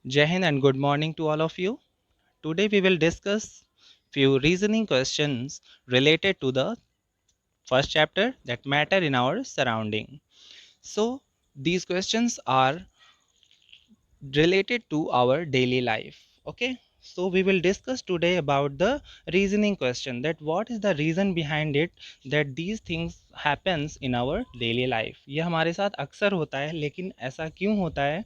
Jai Hind and good morning to all of you. Today we will discuss few reasoning questions related to the first chapter that matter in our surrounding. So these questions are related to our daily life. Okay, so we will discuss today about the reasoning question, that what is the reason behind it that these things happens in our daily life. ये हमारे साथ अक्सर होता है, लेकिन ऐसा क्यों होता है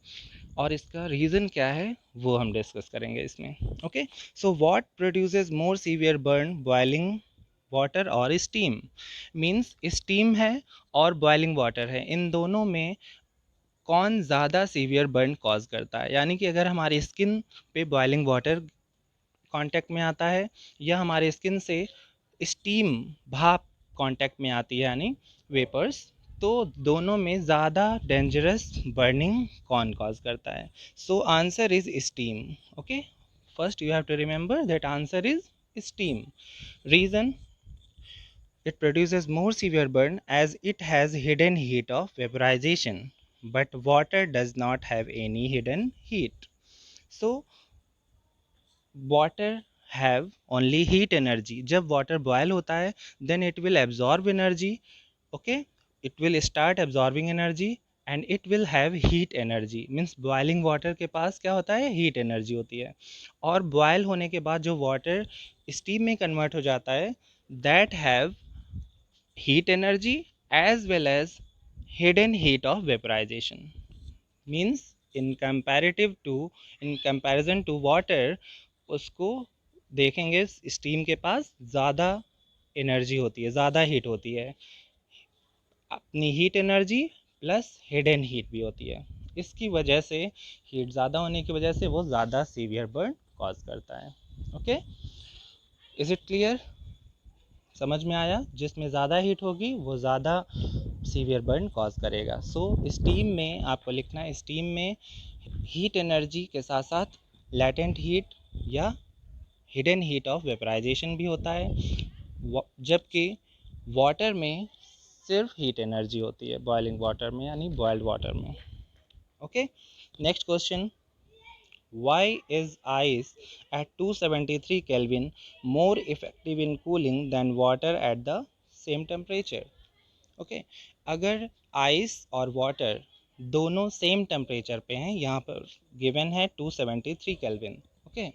और इसका रीज़न क्या है वो हम डिस्कस करेंगे इसमें. Okay, so what produces more severe burn, boiling water और स्टीम. मीन्स स्टीम है और बॉइलिंग वाटर है, इन दोनों में कौन ज़्यादा सीवियर बर्न कॉज करता है. यानी कि अगर हमारी स्किन पे बॉइलिंग वाटर कांटेक्ट में आता है या हमारे स्किन से स्टीम भाप कांटेक्ट में आती है यानी वेपर्स, तो दोनों में ज़्यादा डेंजरस बर्निंग कौन कॉज करता है. So answer is steam. Okay, first you have to remember that answer is steam. Reason, it produces more severe burn as it has hidden heat of vaporization, but water does not have any hidden heat. So water have only heat energy. जब water boil होता है then it will absorb energy. Okay, it will start absorbing energy and it will have heat energy. Means boiling water के पास क्या होता है, heat energy होती है. और boil होने के बाद जो water steam में convert हो जाता है, that have heat energy as well as hidden heat of vaporization. Means in comparison to water, उसको देखेंगे स्टीम के पास ज़्यादा एनर्जी होती है, ज़्यादा हीट होती है, अपनी heat energy plus hidden heat भी होती है. इसकी वजह से, हीट ज़्यादा होने की वजह से वो ज़्यादा सीवियर बर्न कॉज करता है. Okay, is it clear? समझ में आया? जिसमें ज़्यादा हीट होगी वो ज़्यादा सीवियर बर्न कॉज करेगा. सो स्टीम में आपको लिखना है, स्टीम में हीट एनर्जी के साथ साथ लैटेंट हीट या हिडन हीट ऑफ वेपराइजेशन भी होता है, जबकि वाटर में सिर्फ हीट एनर्जी होती है, बॉइलिंग वाटर में यानी बॉइल्ड वाटर में. Okay, next question. Why is ice at 273 Kelvin more effective in cooling than water at the same temperature? Okay, अगर आइस और वाटर दोनों सेम टेम्परेचर पे हैं, यहाँ पर गिवन है 273 kelvin. Okay,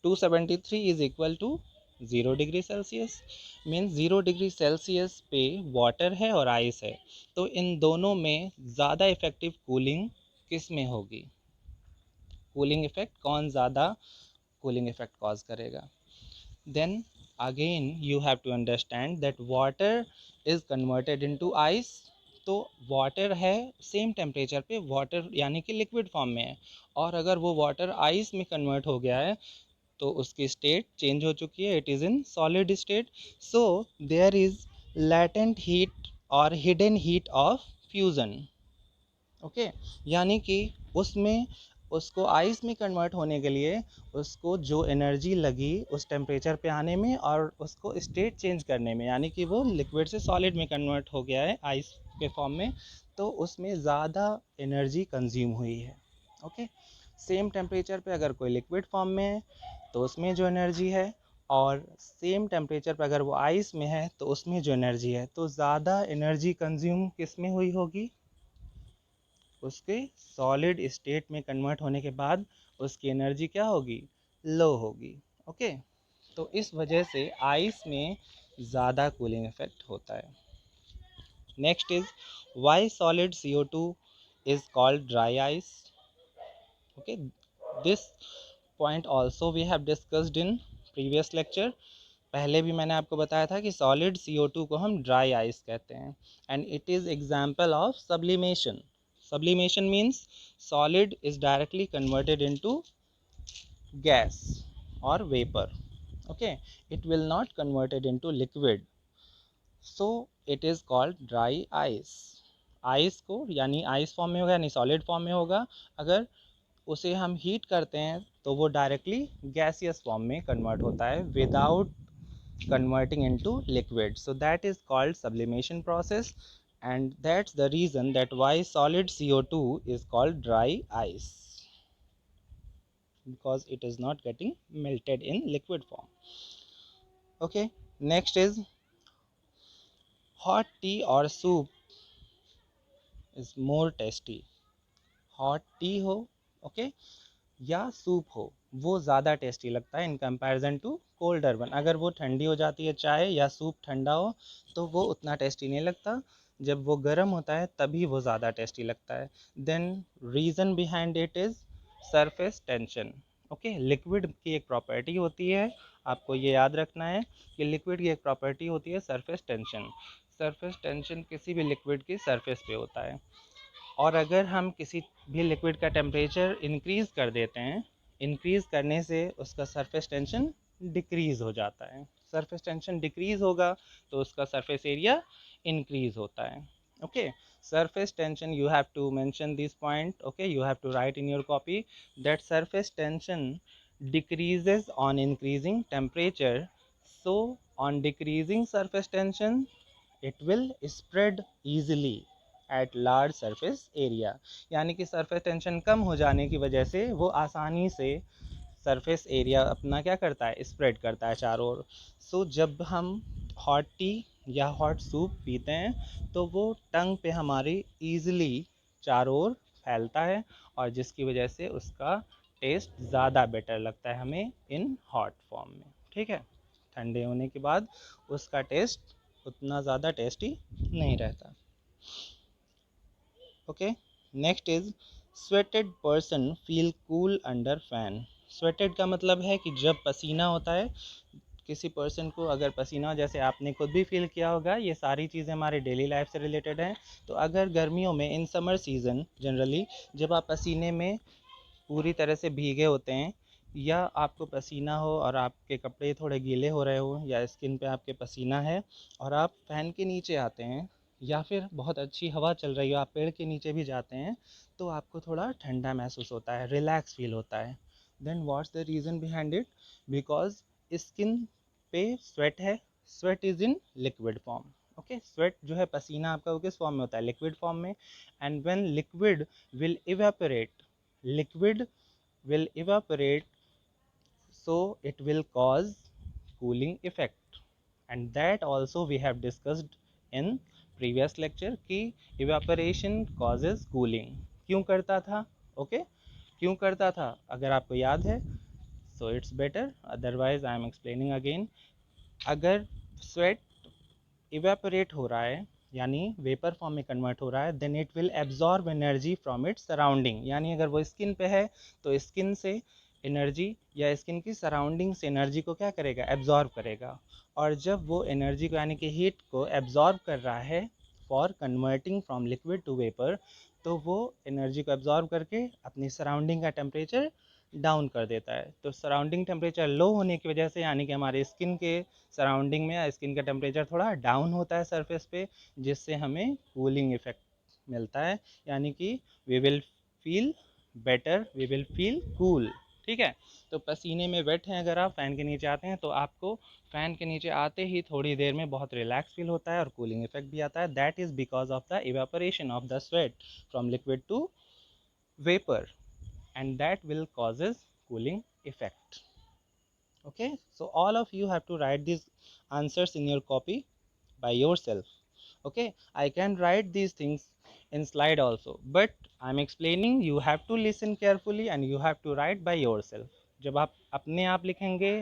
273 is equal to 0 degree Celsius. Means 0 degree Celsius पे water है और आइस है, तो इन दोनों में ज़्यादा इफेक्टिव कूलिंग किस में होगी? कूलिंग इफेक्ट कौन ज़्यादा कूलिंग इफेक्ट कॉज करेगा? then again you have to understand that water is converted into ice. तो वाटर है सेम टेम्परेचर पे, वाटर यानी कि लिक्विड फॉर्म में है, और अगर वो वाटर आइस में कन्वर्ट हो गया है तो उसकी स्टेट चेंज हो चुकी है, it is in solid state. So there is latent heat और hidden heat of fusion. Okay, यानी कि उसमें उसको आइस में कन्वर्ट होने के लिए उसको जो एनर्जी लगी उस टेम्परेचर पे आने में और उसको स्टेट चेंज करने में, यानी कि वो लिक्विड से सॉलिड में कन्वर्ट हो गया है आइस के फॉर्म में, तो उसमें ज़्यादा एनर्जी कंज्यूम हुई है. ओके, सेम टेम्परेचर पे अगर कोई लिक्विड फॉर्म में है तो उसमें जो एनर्जी है, और सेम टेम्परेचर पे अगर वो आइस में है तो उसमें जो एनर्जी है, तो ज़्यादा एनर्जी कंज्यूम किस में हुई होगी? उसके सॉलिड स्टेट में कन्वर्ट होने के बाद उसकी एनर्जी क्या होगी? लो होगी. ओके, तो इस वजह से आइस में ज़्यादा कूलिंग इफेक्ट होता है. Next is why solid CO2 is called dry ice. Okay, this point also we have discussed in previous lecture. पहले भी मैंने आपको बताया था कि सॉलिड CO2 को हम ड्राई आइस कहते हैं, and it is example of sublimation. Sublimation means solid is directly converted into gas or vapor. Okay, it will not converted into liquid, so it is called dry ice. Ice को यानी ice form में होगा यानी solid form में होगा, अगर उसे हम हीट करते हैं तो वो डायरेक्टली गैसियस फॉर्म में कन्वर्ट होता है without converting into liquid. So that is called sublimation process, and that's the reason that why solid CO2 is called dry ice. because it is not getting melted in liquid form. Okay, next is hot tea or soup is more tasty. Hot tea हो, okay, या soup हो, वो ज़्यादा tasty लगता है in comparison to colder one. अगर वो ठंडी हो जाती है चाय या सूप ठंडा हो तो वो उतना टेस्टी नहीं लगता. जब वो गर्म होता है तभी वो ज़्यादा टेस्टी लगता है. Then reason behind it is surface tension. Okay, liquid की एक प्रॉपर्टी होती है, आपको ये याद रखना है कि लिक्विड की एक प्रॉपर्टी होती है सरफेस टेंशन. सरफेस टेंशन किसी भी लिक्विड की सरफेस पे होता है, और अगर हम किसी भी लिक्विड का टेम्परेचर इंक्रीज़ कर देते हैं, इंक्रीज़ करने से उसका सरफेस टेंशन डिक्रीज़ हो जाता है. सरफेस टेंशन डिक्रीज़ होगा तो उसका सरफेस एरिया इंक्रीज़ होता है. Okay, surface tension, you have to mention this point. Okay, you have to write in your copy that surface tension decreases on increasing temperature. So on decreasing surface tension it will spread easily at large surface area. यानी कि surface tension कम हो जाने की वजह से वो आसानी से सरफेस एरिया अपना क्या करता है, स्प्रेड करता है चारों ओर. सो जब हम हॉट टी या हॉट सूप पीते हैं तो वो टंग पे हमारी ईज़िली चारों ओर फैलता है, और जिसकी वजह से उसका टेस्ट ज़्यादा बेटर लगता है हमें इन हॉट फॉर्म में. ठीक है, ठंडे होने के बाद उसका टेस्ट उतना ज़्यादा टेस्टी नहीं रहता. Okay, next is sweated person feel cool under fan. Sweated का मतलब है कि जब पसीना होता है किसी पर्सन को, अगर पसीना, जैसे आपने खुद भी फील किया होगा, ये सारी चीज़ें हमारे डेली लाइफ से रिलेटेड हैं. तो अगर गर्मियों में इन समर सीज़न जनरली जब आप पसीने में पूरी तरह से भीगे होते हैं, या आपको पसीना हो और आपके कपड़े थोड़े गीले हो रहे हो, या स्किन पे आपके पसीना है और आप फ़ैन के नीचे आते हैं, या फिर बहुत अच्छी हवा चल रही हो, आप पेड़ के नीचे भी जाते हैं, तो आपको थोड़ा ठंडा महसूस होता है, रिलैक्स फील होता है. Then what's the reason behind it? Because skin पे स्वेट है, sweat is in liquid form. Okay, sweat जो है पसीना आपका वो किस फॉर्म में होता है, लिक्विड फॉर्म में. And when liquid will evaporate, liquid will evaporate, so it will cause cooling effect. And that also we have discussed in previous lecture कि evaporation causes cooling. क्यों करता था? ओके, क्यों करता था अगर आपको याद है, so it's better, otherwise I am explaining again. अगर sweat इवेपोरेट हो रहा है, यानी वेपर फॉर्म में कन्वर्ट हो रहा है, then it will absorb energy from its surrounding. यानी अगर वो स्किन पे है तो स्किन से एनर्जी, या स्किन की सराउंडिंग से एनर्जी को क्या करेगा, एब्जॉर्ब करेगा. और जब वो एनर्जी को यानी कि हीट को एब्जॉर्ब कर रहा है for converting from liquid to vapour, तो वो एनर्जी को एब्जॉर्ब करके अपनी सराउंडिंग का टेम्परेचर डाउन कर देता है. तो सराउंडिंग टेम्परेचर लो होने की वजह से, यानी कि हमारे स्किन के सराउंडिंग में या स्किन का टेम्परेचर थोड़ा डाउन होता है सरफेस पे, जिससे हमें कूलिंग इफेक्ट मिलता है, यानी कि we will feel better, we will feel cool. ठीक है, तो पसीने में वेट हैं, अगर आप फ़ैन के नीचे आते हैं तो आपको फ़ैन के नीचे आते ही थोड़ी देर में बहुत रिलैक्स फील होता है और कूलिंग इफेक्ट भी आता है. That is because of the evaporation of the sweat from liquid to vapour, and that will causes cooling effect. Okay, so all of you have to write these answers in your copy by yourself. Okay, I can write these things in slide also, but I'm explaining, you have to listen carefully and you have to write by yourself. जब आप अपने आप लिखेंगे,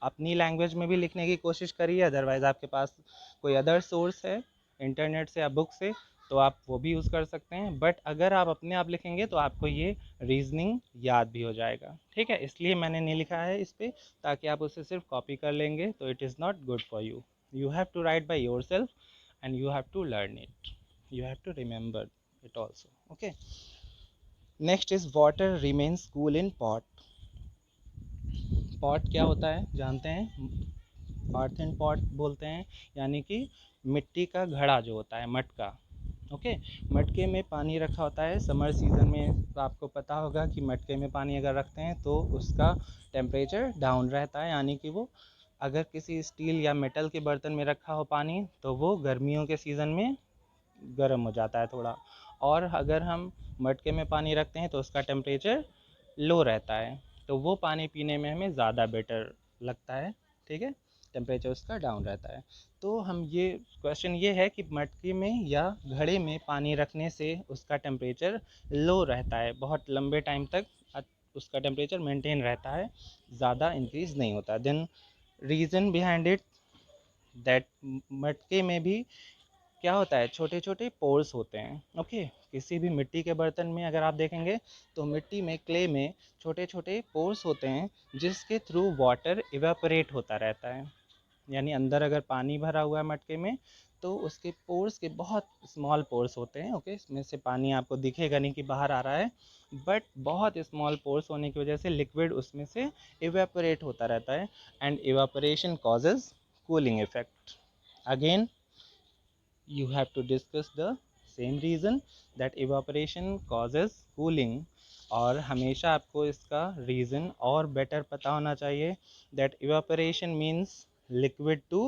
अपनी language में भी लिखने की कोशिश करिए, अदरवाइज़ आपके पास कोई अदर सोर्स है इंटरनेट से या बुक से तो आप वो भी यूज़ कर सकते हैं. बट अगर आप अपने आप लिखेंगे तो आपको ये रीजनिंग याद भी हो जाएगा. ठीक है, इसलिए मैंने नहीं लिखा है इस पर, ताकि आप उसे सिर्फ कॉपी कर लेंगे तो it is not good for you. You have to write by yourself and you have to learn it. You have to remember it also. Okay. Next is water remains cool in pot. Pot क्या होता है जानते हैं? Earthen pot बोलते हैं, यानी कि मिट्टी का घड़ा जो होता है, मटका. ओके, मटके में पानी रखा होता है समर सीज़न में. तो आपको पता होगा कि मटके में पानी अगर रखते हैं तो उसका टेम्परेचर डाउन रहता है, यानी कि वो अगर किसी स्टील या मेटल के बर्तन में रखा हो पानी तो वो गर्मियों के सीज़न में गर्म हो जाता है थोड़ा, और अगर हम मटके में पानी रखते हैं तो उसका टेम्परेचर लो रहता है. तो वो पानी पीने में हमें ज़्यादा बेटर लगता है, ठीक है, टेम्परेचर उसका डाउन रहता है। तो हम ये क्वेश्चन ये है कि मटके में या घड़े में पानी रखने से उसका टेम्परेचर लो रहता है, बहुत लंबे टाइम तक उसका टेम्परेचर मेंटेन रहता है, ज़्यादा इंक्रीज़ नहीं होता। Then reason behind it that मटके में भी क्या होता है, छोटे छोटे पोर्स होते हैं। ओके, किसी भी मिट्टी के बर्तन में अगर आप देखेंगे तो मिट्टी में, क्ले में छोटे छोटे पोर्स होते हैं जिसके थ्रू वाटर इवेपोरेट होता रहता है। यानी अंदर अगर पानी भरा हुआ है मटके में तो उसके पोर्स के बहुत स्मॉल पोर्स होते हैं। ओके, इसमें से पानी आपको दिखेगा नहीं कि बाहर आ रहा है, बट बहुत स्मॉल पोर्स होने की वजह से लिक्विड उसमें से इवेपोरेट होता रहता है, and evaporation causes cooling effect. Again you have to discuss the same reason that evaporation causes cooling, और हमेशा आपको इसका रीज़न और बेटर पता होना चाहिए that evaporation means liquid to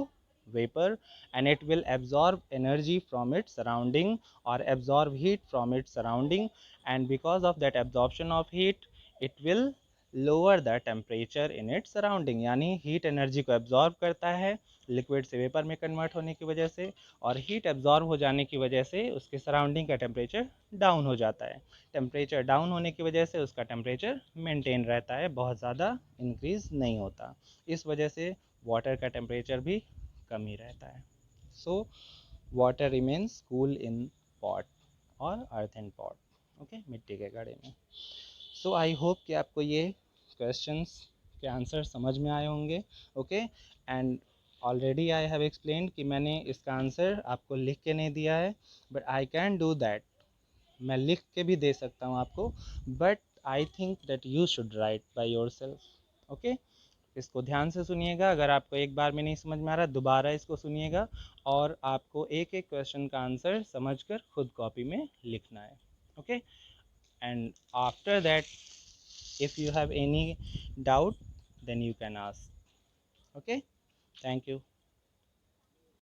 vapor and it will absorb energy from its surrounding or absorb heat from its surrounding, and because of that absorption of heat it will lower the temperature in its surrounding। यानी heat energy को absorb करता है liquid से vapour में convert होने की वजह से, और हीट एब्जॉर्ब हो जाने की वजह से उसके सराउंडिंग का टेम्परेचर डाउन हो जाता है। टेम्परेचर डाउन होने की वजह से उसका टेम्परेचर मेंटेन रहता है, बहुत ज़्यादा इंक्रीज़ नहीं होता। इस वजह से वाटर का टेम्परेचर भी कम ही रहता है। So water remains cool in pot और अर्थन पॉट, ओके, मिट्टी के घड़े में। सो आई होप कि आपको ये क्वेश्चंस के आंसर समझ में आए होंगे। Okay, and already I have explained कि मैंने इसका आंसर आपको लिख के नहीं दिया है, but I can do that, मैं लिख के भी दे सकता हूँ आपको, but I think that you should write by your self. Okay, इसको ध्यान से सुनिएगा, अगर आपको एक बार में नहीं समझ में आ रहा दोबारा इसको सुनिएगा, और आपको एक एक क्वेश्चन का आंसर समझकर खुद कॉपी में लिखना है। Okay, and after that if you have any doubt then you can ask। Okay, thank you।